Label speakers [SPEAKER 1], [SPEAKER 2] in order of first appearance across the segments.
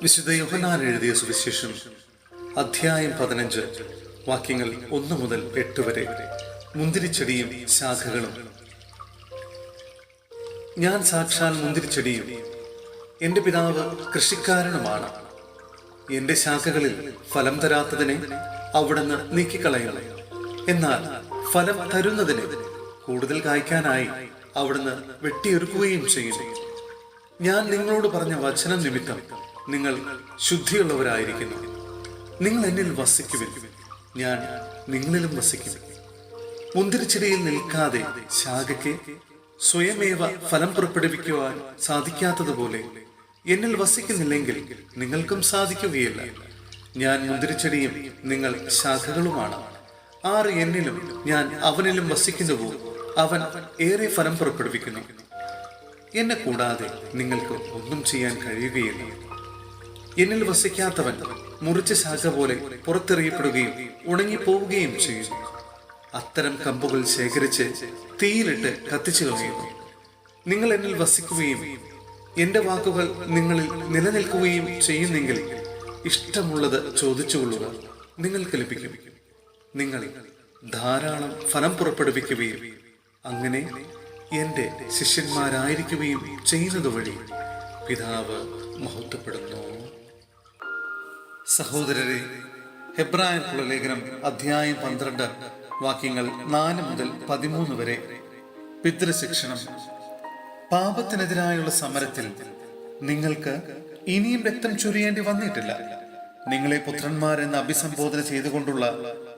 [SPEAKER 1] വിശുദ്ധ യോഹന്നാൻ എഴുതിയ സുവിശേഷം അധ്യായം 15 വാക്യങ്ങൾ 1 മുതൽ 8 വരെ. മുന്തിരിച്ചെടിയും ശാഖകളും. ഞാൻ സാക്ഷാൽ മുന്തിരിച്ചെടിയും എൻ്റെ പിതാവ് കൃഷിക്കാരനുമാണ്. എൻ്റെ ശാഖകളിൽ ഫലം തരാത്തതിനെ അവിടുന്ന് നീക്കിക്കളയണം. എന്നാൽ ഫലം തരുന്നതിനെ കൂടുതൽ കായ്ക്കാനായി അവിടുന്ന് വെട്ടിയൊരുക്കുകയും ചെയ്യുന്നു. ഞാൻ നിങ്ങളോട് പറഞ്ഞ വചനം നിമിത്തം നിങ്ങൾ ശുദ്ധിയുള്ളവരായിരിക്കുന്നു. നിങ്ങൾ എന്നിൽ വസിക്കുവിൻ, ഞാൻ നിങ്ങളിലും വസിക്കും. മുന്തിരിച്ചെടിയിൽ നിൽക്കാതെ ശാഖയ്ക്ക് സ്വയമേവ ഫലം പുറപ്പെടുവിക്കുവാൻ സാധിക്കാത്തതുപോലെ എന്നിൽ വസിക്കുന്നില്ലെങ്കിൽ നിങ്ങൾക്കും സാധിക്കുകയില്ല. ഞാൻ മുന്തിരിച്ചെടിയും നിങ്ങൾ ശാഖകളുമാണ്. ആർ എന്നിലും ഞാൻ അവനിലും വസിക്കുന്നുവോ അവൻ ഏറെ ഫലം പുറപ്പെടുവിക്കുന്നു. എന്നെ കൂടാതെ നിങ്ങൾക്ക് ഒന്നും ചെയ്യാൻ കഴിയുകയില്ല. എന്നിൽ വസിക്കാത്തവൻ മുറിച്ച ശാഖ പോലെ പുറത്തെറിയപ്പെടുകയും ഉണങ്ങിപ്പോവുകയും ചെയ്യുന്നു. അത്തരം കമ്പുകൾ ശേഖരിച്ച് തീയിലിട്ട് കത്തിച്ചു കളയുന്നു. നിങ്ങൾ എന്നിൽ വസിക്കുകയും എൻ്റെ വാക്കുകൾ നിങ്ങളിൽ നിലനിൽക്കുകയും ചെയ്യുന്നെങ്കിൽ ഇഷ്ടമുള്ളത് ചോദിച്ചുകൊള്ളുക, നിങ്ങൾക്ക് ലഭിക്കും. നിങ്ങൾ ധാരാളം ഫലം പുറപ്പെടുവിക്കുകയും അങ്ങനെ എൻ്റെ ശിഷ്യന്മാരായിരിക്കുകയും ചെയ്യുന്നത് വഴി പിതാവ് മഹത്വപ്പെടുന്നു. സഹോദരരെ, ഹെബ്രായർക്കുള്ള ലേഖനം അധ്യായം 12 വാക്യങ്ങൾ 4 മുതൽ 13 വരെ. പിതൃശിക്ഷണം. പാപത്തിനെതിരായുള്ള സമരത്തിൽ നിങ്ങൾക്ക് ഇനിയും രക്തം ചൊരിയേണ്ടി വന്നിട്ടില്ല. നിങ്ങളെ പുത്രന്മാരെന്ന് അഭിസംബോധന ചെയ്തുകൊണ്ടുള്ള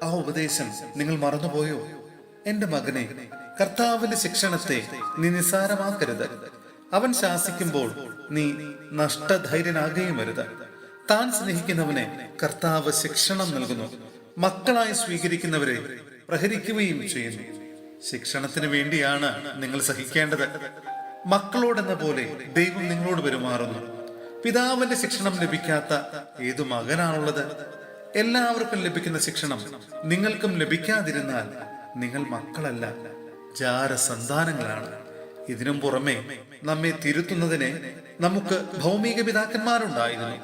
[SPEAKER 1] ആ ഉപദേശം നിങ്ങൾ മറന്നുപോയോ? എന്റെ മകനെ, കർത്താവിന്റെ ശിക്ഷണത്തെ നീ നിസ്സാരമാക്കരുത്. അവൻ ശാസിക്കുമ്പോൾ നീ നഷ്ടധൈര്യനാകുകയും വരുത്. താൻ സ്നേഹിക്കുന്നവനെ കർത്താവ് ശിക്ഷണം നൽകുന്നു. മക്കളായി സ്വീകരിക്കുന്നവരെ പ്രഹരിക്കുകയും ചെയ്യുന്നു. ശിക്ഷണത്തിന് വേണ്ടിയാണ് നിങ്ങൾ സഹിക്കേണ്ടത്. മക്കളോടെന്ന പോലെ ദൈവം നിങ്ങളോട് പെരുമാറുന്നു. പിതാവിന്റെ ശിക്ഷണം ലഭിക്കാത്ത ഏതു മകനാണുള്ളത്? എല്ലാവർക്കും ലഭിക്കുന്ന ശിക്ഷണം നിങ്ങൾക്കും ലഭിക്കാതിരുന്നാൽ നിങ്ങൾ മക്കളല്ല, ജാരസന്താനങ്ങളാണ്. ഇതിനും പുറമെ നമ്മെ തിരുത്തുന്നതിന് നമുക്ക് ഭൗമിക പിതാക്കന്മാരുണ്ടായിരുന്നു.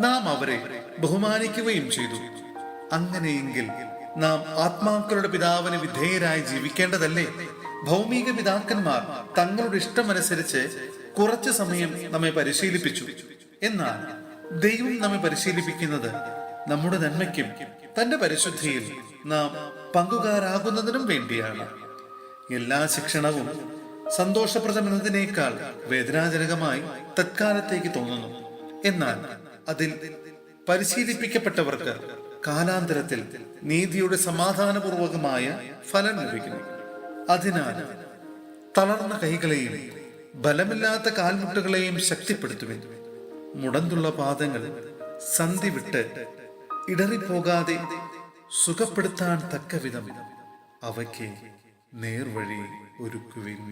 [SPEAKER 1] നാം അവരെ ബഹുമാനിക്കുകയും ചെയ്തു. അങ്ങനെയെങ്കിൽ നാം ആത്മാക്കളുടെ പിതാവിന് വിധേയരായി ജീവിക്കേണ്ടതല്ലേ? ഭൗമിക പിതാക്കന്മാർ തങ്ങളുടെ ഇഷ്ടമനുസരിച്ച് കുറച്ചു സമയം നമ്മെ പരിശീലിപ്പിച്ചു. എന്നാൽ ദൈവം നമ്മെ പരിശീലിപ്പിക്കുന്നത് നമ്മുടെ നന്മയ്ക്കും തന്റെ പരിശുദ്ധിയിൽ നാം പങ്കുകാരാകുന്നതിനും വേണ്ടിയാണ്. എല്ലാ ശിക്ഷണവും സന്തോഷപ്രദമെന്നതിനേക്കാൾ വേദനാജനകമായി തത്കാലത്തേക്ക് തോന്നുന്നു. എന്നാൽ അതിൽ പരിശീലിപ്പിക്കപ്പെട്ടവർക്ക് കാലാന്തരത്തിൽ നീതിയുടെ സമാധാനപൂർവകമായ ഫലം ലഭിക്കുന്നു. അതിനാൽ തളർന്ന കൈകളെയും ബലമില്ലാത്ത കാൽമുട്ടുകളെയും ശക്തിപ്പെടുത്തുവിൻ. മുടന്തുള്ള പാദങ്ങൾ സന്ധി വിട്ട് ഇടറിപ്പോകാതെ സുഖപ്പെടുത്താൻ തക്കവിധം അവയ്ക്ക് നേർവഴി ഒരുക്കുവിൻ.